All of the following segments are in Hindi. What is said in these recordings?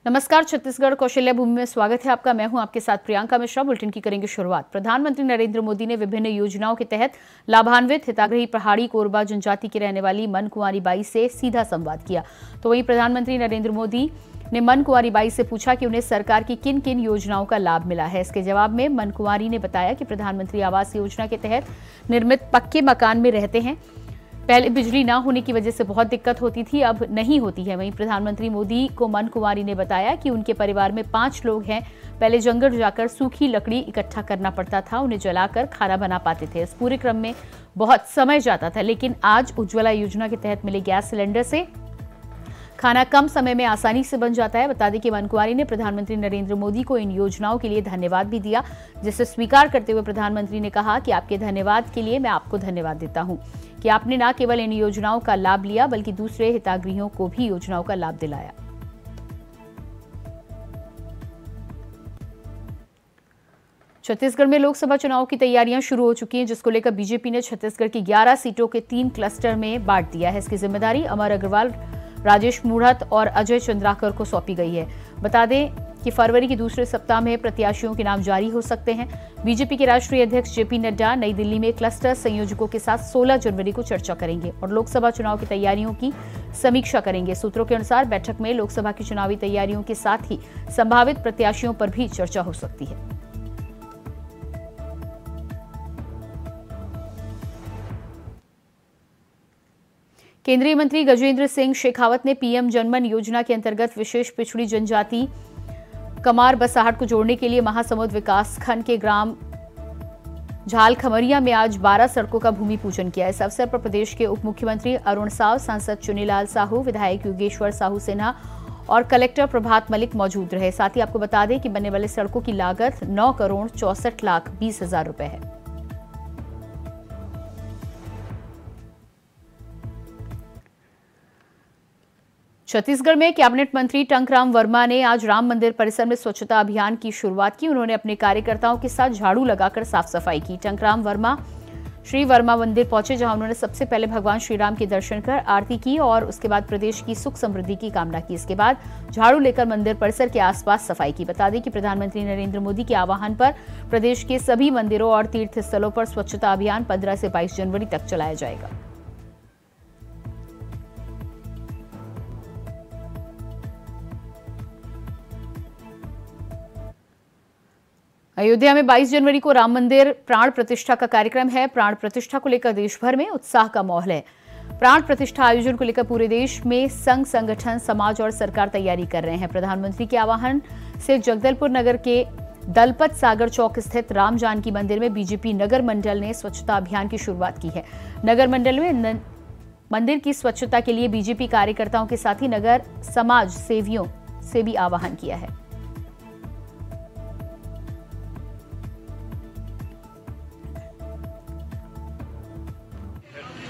नमस्कार, छत्तीसगढ़ कौशल्या भूमि में स्वागत है आपका। मैं हूं आपके साथ प्रियंका मिश्रा। बुलेटिन की करेंगे शुरुआत। प्रधानमंत्री नरेंद्र मोदी ने विभिन्न योजनाओं के तहत लाभान्वित हिताग्रही पहाड़ी कोरबा जनजाति की रहने वाली मन कुंवारी बाई से सीधा संवाद किया। तो वहीं प्रधानमंत्री नरेंद्र मोदी ने मन कुंवारी बाई से पूछा कि उन्हें सरकार की किन किन योजनाओं का लाभ मिला है। इसके जवाब में मन कुंवारी ने बताया कि प्रधानमंत्री आवास योजना के तहत निर्मित पक्के मकान में रहते हैं। पहले बिजली ना होने की वजह से बहुत दिक्कत होती थी, अब नहीं होती है। वहीं प्रधानमंत्री मोदी को मन कुंवारी ने बताया कि उनके परिवार में 5 लोग हैं। पहले जंगल जाकर सूखी लकड़ी इकट्ठा करना पड़ता था, उन्हें जलाकर खाना बना पाते थे। इस पूरे क्रम में बहुत समय जाता था, लेकिन आज उज्ज्वला योजना के तहत मिले गैस सिलेंडर से खाना कम समय में आसानी से बन जाता है। बता दें कि मन कुंवारी ने प्रधानमंत्री नरेंद्र मोदी को इन योजनाओं के लिए धन्यवाद भी दिया, जिसे स्वीकार करते हुए प्रधानमंत्री ने कहा कि आपके धन्यवाद के लिए मैं आपको धन्यवाद देता हूं कि आपने न केवल इन योजनाओं का लाभ लिया बल्कि दूसरे हिताग्रहियों को भी योजनाओं का लाभ दिलाया। छत्तीसगढ़ में लोकसभा चुनाव की तैयारियां शुरू हो चुकी हैं, जिसको लेकर बीजेपी ने छत्तीसगढ़ की 11 सीटों के 3 क्लस्टर में बांट दिया है। इसकी जिम्मेदारी अमर अग्रवाल, राजेश मूढ़त और अजय चंद्राकर को सौंपी गई है। बता दें कि फरवरी के दूसरे सप्ताह में प्रत्याशियों के नाम जारी हो सकते हैं। बीजेपी के राष्ट्रीय अध्यक्ष जेपी नड्डा नई दिल्ली में क्लस्टर संयोजकों के साथ 16 जनवरी को चर्चा करेंगे और लोकसभा चुनाव की तैयारियों की समीक्षा करेंगे। सूत्रों के अनुसार बैठक में लोकसभा की चुनावी तैयारियों के साथ ही संभावित प्रत्याशियों पर भी चर्चा हो सकती है। केंद्रीय मंत्री गजेंद्र सिंह शेखावत ने पीएम जनमन योजना के अंतर्गत विशेष पिछड़ी जनजाति कमार बसाहट को जोड़ने के लिए महासमुंद विकास खंड के ग्राम झालखमरिया में आज 12 सड़कों का भूमि पूजन किया। इस अवसर पर प्रदेश के उप मुख्यमंत्री अरुण साव, सांसद चुनीलाल साहू, विधायक योगेश्वर साहू सिन्हा और कलेक्टर प्रभात मलिक मौजूद रहे। साथ ही आपको बता दें कि बनने वाले सड़कों की लागत 9,64,20,000 रुपए है। छत्तीसगढ़ में कैबिनेट मंत्री टंकराम वर्मा ने आज राम मंदिर परिसर में स्वच्छता अभियान की शुरुआत की। उन्होंने अपने कार्यकर्ताओं के साथ झाड़ू लगाकर साफ सफाई की। टंकराम वर्मा श्री वर्मा मंदिर पहुंचे, जहां उन्होंने सबसे पहले भगवान श्री राम के दर्शन कर आरती की और उसके बाद प्रदेश की सुख समृद्धि की कामना की। इसके बाद झाड़ू लेकर मंदिर परिसर के आसपास सफाई की। बता दें कि प्रधानमंत्री नरेंद्र मोदी के आह्वान पर प्रदेश के सभी मंदिरों और तीर्थ स्थलों पर स्वच्छता अभियान 15 से 22 जनवरी तक चलाया जाएगा। अयोध्या में 22 जनवरी को राम मंदिर प्राण प्रतिष्ठा का कार्यक्रम है। प्राण प्रतिष्ठा को लेकर देश भर में उत्साह का माहौल है। प्राण प्रतिष्ठा आयोजन को लेकर पूरे देश में संघ, संगठन, समाज और सरकार तैयारी कर रहे हैं। प्रधानमंत्री के आह्वान से जगदलपुर नगर के दलपत सागर चौक स्थित राम जानकी मंदिर में बीजेपी नगर मंडल ने स्वच्छता अभियान की शुरुआत की है। नगर मंडल में मंदिर की स्वच्छता के लिए बीजेपी कार्यकर्ताओं के साथ ही नगर समाज सेवियों से भी आह्वान किया है।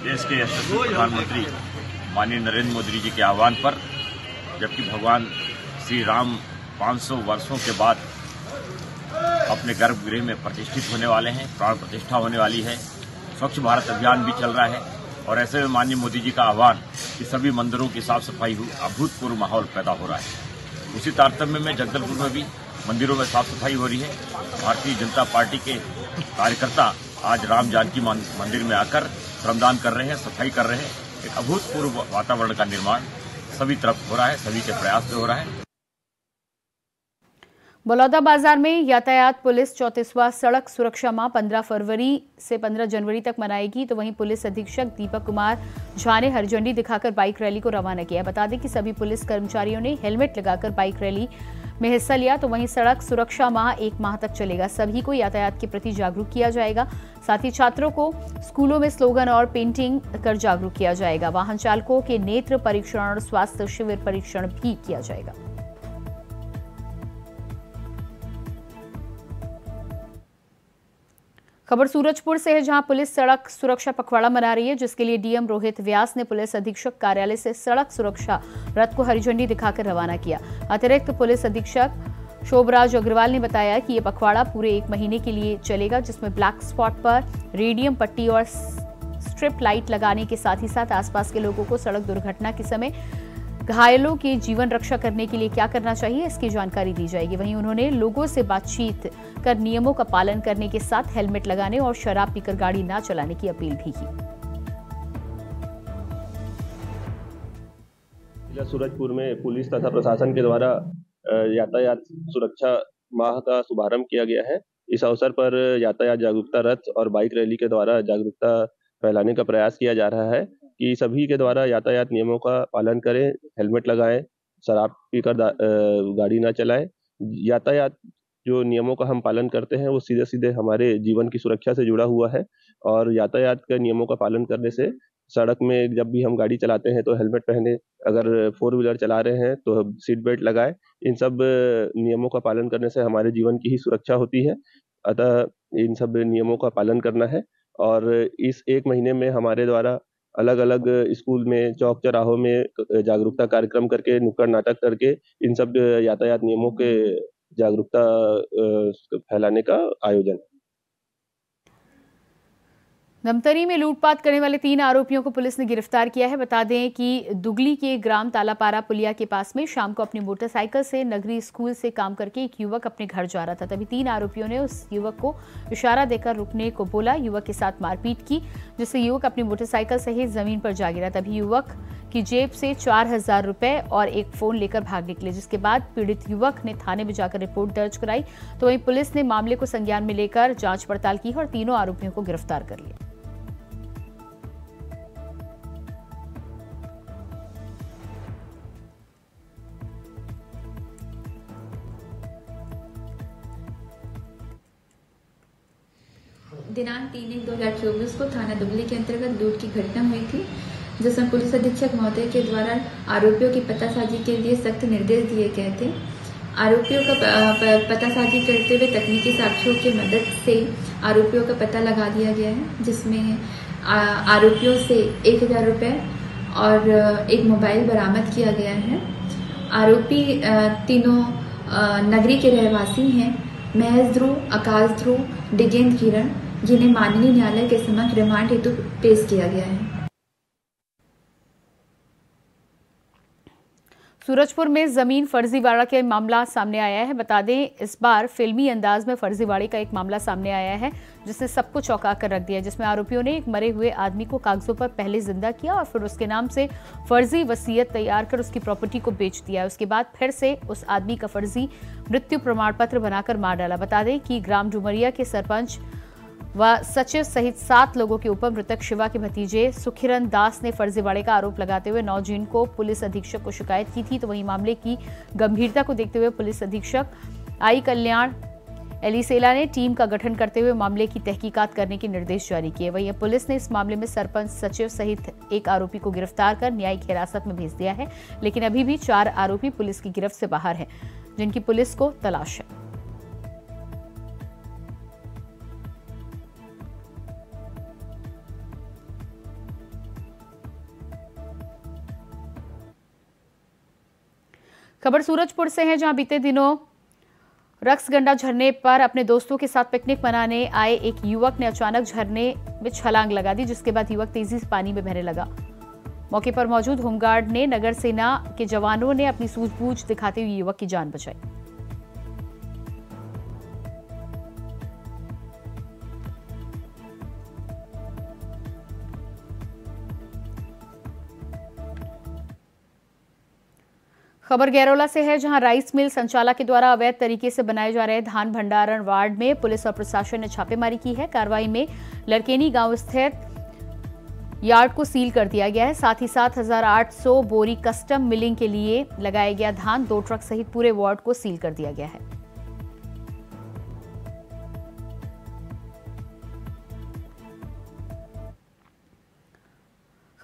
देश के यशस्वी प्रधानमंत्री माननीय नरेंद्र मोदी जी के आह्वान पर, जबकि भगवान श्री राम 500 वर्षों के बाद अपने गर्भगृह में प्रतिष्ठित होने वाले हैं, प्राण प्रतिष्ठा होने वाली है, स्वच्छ भारत अभियान भी चल रहा है और ऐसे में माननीय मोदी जी का आह्वान कि सभी मंदिरों की साफ सफाई हो, अभूतपूर्व माहौल पैदा हो रहा है। उसी तारतम्य में जगदलपुर में भी मंदिरों में साफ सफाई हो रही है। भारतीय जनता पार्टी के कार्यकर्ता आज राम जानकी मंदिर में आकर श्रमदान कर रहे हैं, सफाई कर रहे हैं। एक अभूतपूर्व वातावरण का निर्माण सभी तरफ हो रहा है, सभी के प्रयास से हो रहा है। बलौदाबाजार में यातायात पुलिस 34वां सड़क सुरक्षा माह 15 फरवरी से 15 जनवरी तक मनाएगी। तो वहीं पुलिस अधीक्षक दीपक कुमार झा ने हरी झंडी दिखाकर बाइक रैली को रवाना किया। बता दें कि सभी पुलिस कर्मचारियों ने हेलमेट लगाकर बाइक रैली में हिस्सा लिया। तो वहीं सड़क सुरक्षा माह 1 माह तक चलेगा। सभी को यातायात के प्रति जागरूक किया जाएगा। साथ ही छात्रों को स्कूलों में स्लोगन और पेंटिंग कर जागरूक किया जाएगा। वाहन चालकों के नेत्र परीक्षण और स्वास्थ्य शिविर परीक्षण भी किया जाएगा। खबर सूरजपुर से है, जहां पुलिस सड़क सुरक्षा पखवाड़ा मना रही है, जिसके लिए डीएम रोहित व्यास ने पुलिस अधीक्षक कार्यालय से सड़क सुरक्षा रथ को हरी झंडी दिखाकर रवाना किया। अतिरिक्त पुलिस अधीक्षक शोभराज अग्रवाल ने बताया कि यह पखवाड़ा पूरे 1 महीने के लिए चलेगा, जिसमें ब्लैक स्पॉट पर रेडियम पट्टी और स्ट्रिप लाइट लगाने के साथ ही साथ आसपास के लोगों को सड़क दुर्घटना के समय घायलों की जीवन रक्षा करने के लिए क्या करना चाहिए, इसकी जानकारी दी जाएगी। वहीं उन्होंने लोगों से बातचीत कर नियमों का पालन करने के साथ हेलमेट लगाने और शराब पीकर गाड़ी न चलाने की अपील भी की। जिला सूरजपुर में पुलिस तथा प्रशासन के द्वारा यातायात सुरक्षा माह का शुभारंभ किया गया है। इस अवसर पर यातायात जागरूकता रथ और बाइक रैली के द्वारा जागरूकता फैलाने का प्रयास किया जा रहा है कि सभी के द्वारा यातायात नियमों का पालन करें, हेलमेट लगाएं, शराब पीकर गाड़ी ना चलाएं। यातायात जो नियमों का हम पालन करते हैं वो सीधे सीधे हमारे जीवन की सुरक्षा से जुड़ा हुआ है और यातायात के नियमों का पालन करने से सड़क में जब भी हम गाड़ी चलाते हैं तो हेलमेट पहने, अगर फोर व्हीलर चला रहे हैं तो सीट बेल्ट लगाए। इन सब नियमों का पालन करने से हमारे जीवन की ही सुरक्षा होती है। अतः इन सब नियमों का पालन करना है और इस 1 महीने में हमारे द्वारा अलग अलग स्कूल में, चौक चौराहों में जागरूकता कार्यक्रम करके, नुक्कड़ नाटक करके इन सब यातायात नियमों के जागरूकता फैलाने का आयोजन है। धमतरी में लूटपाट करने वाले 3 आरोपियों को पुलिस ने गिरफ्तार किया है। बता दें कि दुगली के ग्राम तालापारा पुलिया के पास में शाम को अपनी मोटरसाइकिल से नगरी स्कूल से काम करके एक युवक अपने घर जा रहा था। तभी 3 आरोपियों ने उस युवक को इशारा देकर रुकने को बोला। युवक के साथ मारपीट की, जिससे युवक अपनी मोटरसाइकिल सहित जमीन पर जा गिरा। तभी युवक की जेब से 4000 रुपए और एक फोन लेकर भाग निकले, जिसके बाद पीड़ित युवक ने थाने में जाकर रिपोर्ट दर्ज कराई। तो वहीं पुलिस ने मामले को संज्ञान में लेकर जांच पड़ताल की और तीनों आरोपियों को गिरफ्तार कर लिया। दिनांक 3/1/2024 को थाना दुगली के अंतर्गत लूट की घटना हुई थी, जिसमें पुलिस अधीक्षक महोदय के द्वारा आरोपियों की पतासाजी के लिए सख्त निर्देश दिए गए थे। आरोपियों का पतासाजी करते हुए तकनीकी साक्ष्यों की मदद से आरोपियों का पता लगा दिया गया है, जिसमें आरोपियों से 1000 रुपये और एक मोबाइल बरामद किया गया है। आरोपी तीनों नगरी के रहवासी हैं, महेश ध्रुव, आकाश ध्रुव, डिगेंद्र किरण, जिन्हें माननीय न्यायालय के समक्ष रिमांड हेतु पेश किया गया है। सूरजपुर में जमीन फर्जीवाड़ा के मामला सामने आया है। बता दें, इस बार फिल्मी अंदाज में फर्जीवाड़े का एक मामला सामने आया है, जिसने सबको चौंका कर रख दिया। जिसमें आरोपियों ने एक मरे हुए आदमी को कागजों पर पहले जिंदा किया और फिर उसके नाम से फर्जी वसीयत तैयार कर उसकी प्रॉपर्टी को बेच दिया। उसके बाद फिर से उस आदमी का फर्जी मृत्यु प्रमाण पत्र बनाकर मार डाला। बता दें कि ग्राम डुमरिया के सरपंच व सचिव सहित 7 लोगों के ऊपर मृतक शिवा के भतीजे सुखिरन दास ने फर्जीवाड़े का आरोप लगाते हुए 9 जून को पुलिस अधीक्षक को शिकायत की थी। तो वहीं मामले की गंभीरता को देखते हुए पुलिस अधीक्षक आई कल्याण एलिसेला ने टीम का गठन करते हुए मामले की तहकीकात करने के निर्देश जारी किए। वहीं पुलिस ने इस मामले में सरपंच, सचिव सहित एक आरोपी को गिरफ्तार कर न्यायिक हिरासत में भेज दिया है, लेकिन अभी भी 4 आरोपी पुलिस की गिरफ्त से बाहर हैं, जिनकी पुलिस को तलाश है। खबर सूरजपुर से है, जहां बीते दिनों रक्सगंडा झरने पर अपने दोस्तों के साथ पिकनिक मनाने आए एक युवक ने अचानक झरने में छलांग लगा दी, जिसके बाद युवक तेजी से पानी में बहने लगा। मौके पर मौजूद होमगार्ड ने नगर सेना के जवानों ने अपनी सूझबूझ दिखाते हुए युवक की जान बचाई। खबर गैरोला से है, जहां राइस मिल संचालक के द्वारा अवैध तरीके से बनाए जा रहे धान भंडारण वार्ड में पुलिस और प्रशासन ने छापेमारी की है। कार्रवाई में लड़केनी गांव स्थित यार्ड को सील कर दिया गया है। साथ ही 7800 बोरी कस्टम मिलिंग के लिए लगाया गया धान 2 ट्रक सहित पूरे वार्ड को सील कर दिया गया है।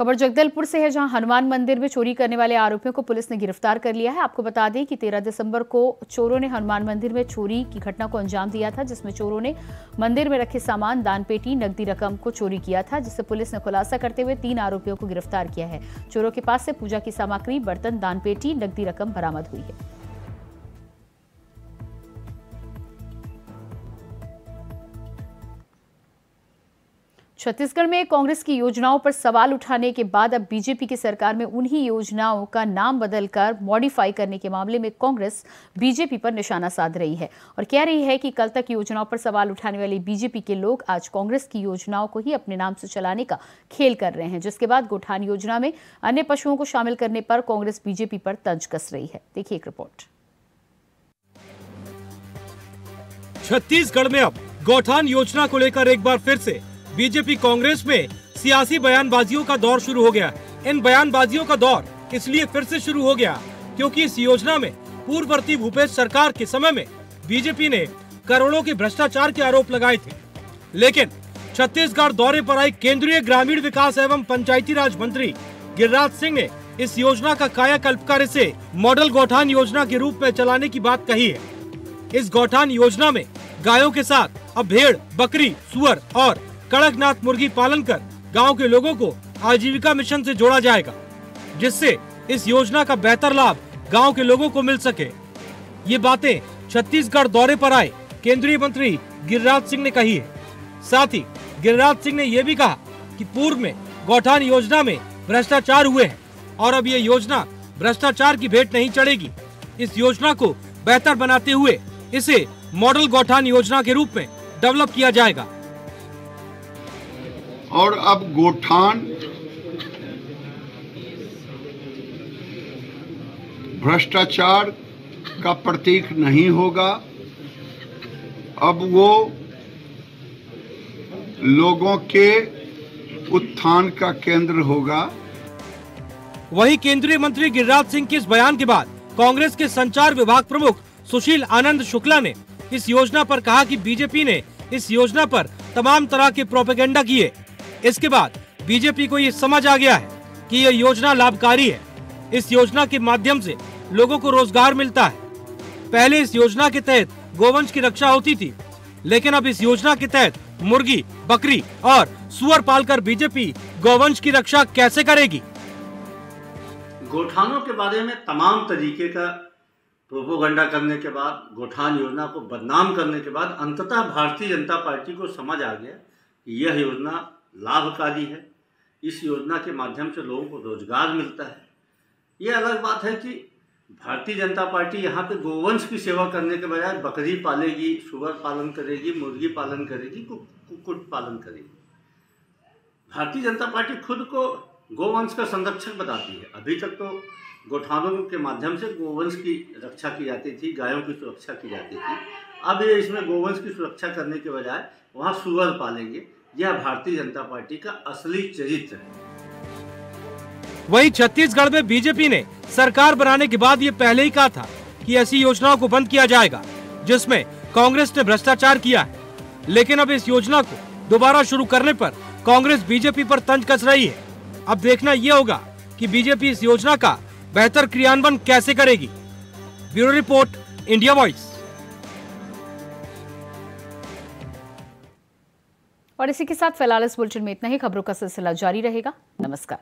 खबर जगदलपुर से है, जहां हनुमान मंदिर में चोरी करने वाले आरोपियों को पुलिस ने गिरफ्तार कर लिया है। आपको बता दें कि 13 दिसंबर को चोरों ने हनुमान मंदिर में चोरी की घटना को अंजाम दिया था, जिसमें चोरों ने मंदिर में रखे सामान, दान पेटी, नकदी रकम को चोरी किया था, जिससे पुलिस ने खुलासा करते हुए 3 आरोपियों को गिरफ्तार किया है। चोरों के पास से पूजा की सामग्री, बर्तन, दान पेटी, नकदी रकम बरामद हुई है। छत्तीसगढ़ में कांग्रेस की योजनाओं पर सवाल उठाने के बाद अब बीजेपी की सरकार में उन्हीं योजनाओं का नाम बदलकर मॉडिफाई करने के मामले में कांग्रेस बीजेपी पर निशाना साध रही है और कह रही है कि कल तक योजनाओं पर सवाल उठाने वाली बीजेपी के लोग आज कांग्रेस की योजनाओं को ही अपने नाम से चलाने का खेल कर रहे हैं, जिसके बाद गोठान योजना में अन्य पशुओं को शामिल करने पर कांग्रेस बीजेपी पर तंज कस रही है। देखिए एक रिपोर्ट। छत्तीसगढ़ में अब गौठान योजना को लेकर एक बार फिर से बीजेपी कांग्रेस में सियासी बयानबाजियों का दौर शुरू हो गया। इन बयानबाजियों का दौर इसलिए फिर से शुरू हो गया क्योंकि इस योजना में पूर्ववर्ती भूपेश सरकार के समय में बीजेपी ने करोड़ों के भ्रष्टाचार के आरोप लगाए थे। लेकिन छत्तीसगढ़ दौरे पर आई केंद्रीय ग्रामीण विकास एवं पंचायती राज मंत्री गिरिराज सिंह ने इस योजना का कायाकल्प कर इसे मॉडल गौठान योजना के रूप में चलाने की बात कही है। इस गौठान योजना में गायों के साथ अब भेड़, बकरी, सुअर और कड़कनाथ मुर्गी पालन कर गांव के लोगों को आजीविका मिशन से जोड़ा जाएगा, जिससे इस योजना का बेहतर लाभ गांव के लोगों को मिल सके। ये बातें छत्तीसगढ़ दौरे पर आए केंद्रीय मंत्री गिरिराज सिंह ने कही है। साथ ही गिरिराज सिंह ने यह भी कहा कि पूर्व में गौठान योजना में भ्रष्टाचार हुए हैं और अब ये योजना भ्रष्टाचार की भेंट नहीं चढ़ेगी। इस योजना को बेहतर बनाते हुए इसे मॉडल गौठान योजना के रूप में डेवलप किया जाएगा। और अब गौठान भ्रष्टाचार का प्रतीक नहीं होगा, अब वो लोगों के उत्थान का केंद्र होगा। वहीं केंद्रीय मंत्री गिरिराज सिंह के इस बयान के बाद कांग्रेस के संचार विभाग प्रमुख सुशील आनंद शुक्ला ने इस योजना पर कहा कि बीजेपी ने इस योजना पर तमाम तरह के प्रोपेगेंडा किए। इसके बाद बीजेपी को ये समझ आ गया है कि यह योजना लाभकारी है। इस योजना के माध्यम से लोगों को रोजगार मिलता है। पहले इस योजना के तहत गोवंश की रक्षा होती थी, लेकिन अब इस योजना के तहत मुर्गी, बकरी और सुअर पालकर बीजेपी गोवंश की रक्षा कैसे करेगी? गौठानों के बारे में तमाम तरीके का प्रोपोगंडा करने के बाद, गौठान योजना को बदनाम करने के बाद अंततः भारतीय जनता पार्टी को समझ आ गया कि यह योजना लाभकारी है। इस योजना के माध्यम से लोगों को रोजगार मिलता है। यह अलग बात है कि भारतीय जनता पार्टी यहाँ पे गोवंश की सेवा करने के बजाय बकरी पालेगी, सुअर पालन करेगी, मुर्गी पालन करेगी, कुक्कुट पालन करेगी। भारतीय जनता पार्टी खुद को गोवंश का संरक्षक बताती है। अभी तक तो गौठानों के माध्यम से गोवंश की रक्षा की जाती थी, गायों की सुरक्षा की जाती थी। अब ये इसमें गोवंश की सुरक्षा करने के बजाय वहाँ सुअर पालेंगे। यह भारतीय जनता पार्टी का असली चरित्र है। वहीं छत्तीसगढ़ में बीजेपी ने सरकार बनाने के बाद ये पहले ही कहा था कि ऐसी योजनाओं को बंद किया जाएगा जिसमें कांग्रेस ने भ्रष्टाचार किया है। लेकिन अब इस योजना को दोबारा शुरू करने पर कांग्रेस बीजेपी पर तंज कस रही है। अब देखना यह होगा कि बीजेपी इस योजना का बेहतर क्रियान्वयन कैसे करेगी। Bureau report, India voice. और इसी के साथ फिलहाल इस बुलेटिन में इतना ही। खबरों का सिलसिला जारी रहेगा। नमस्कार।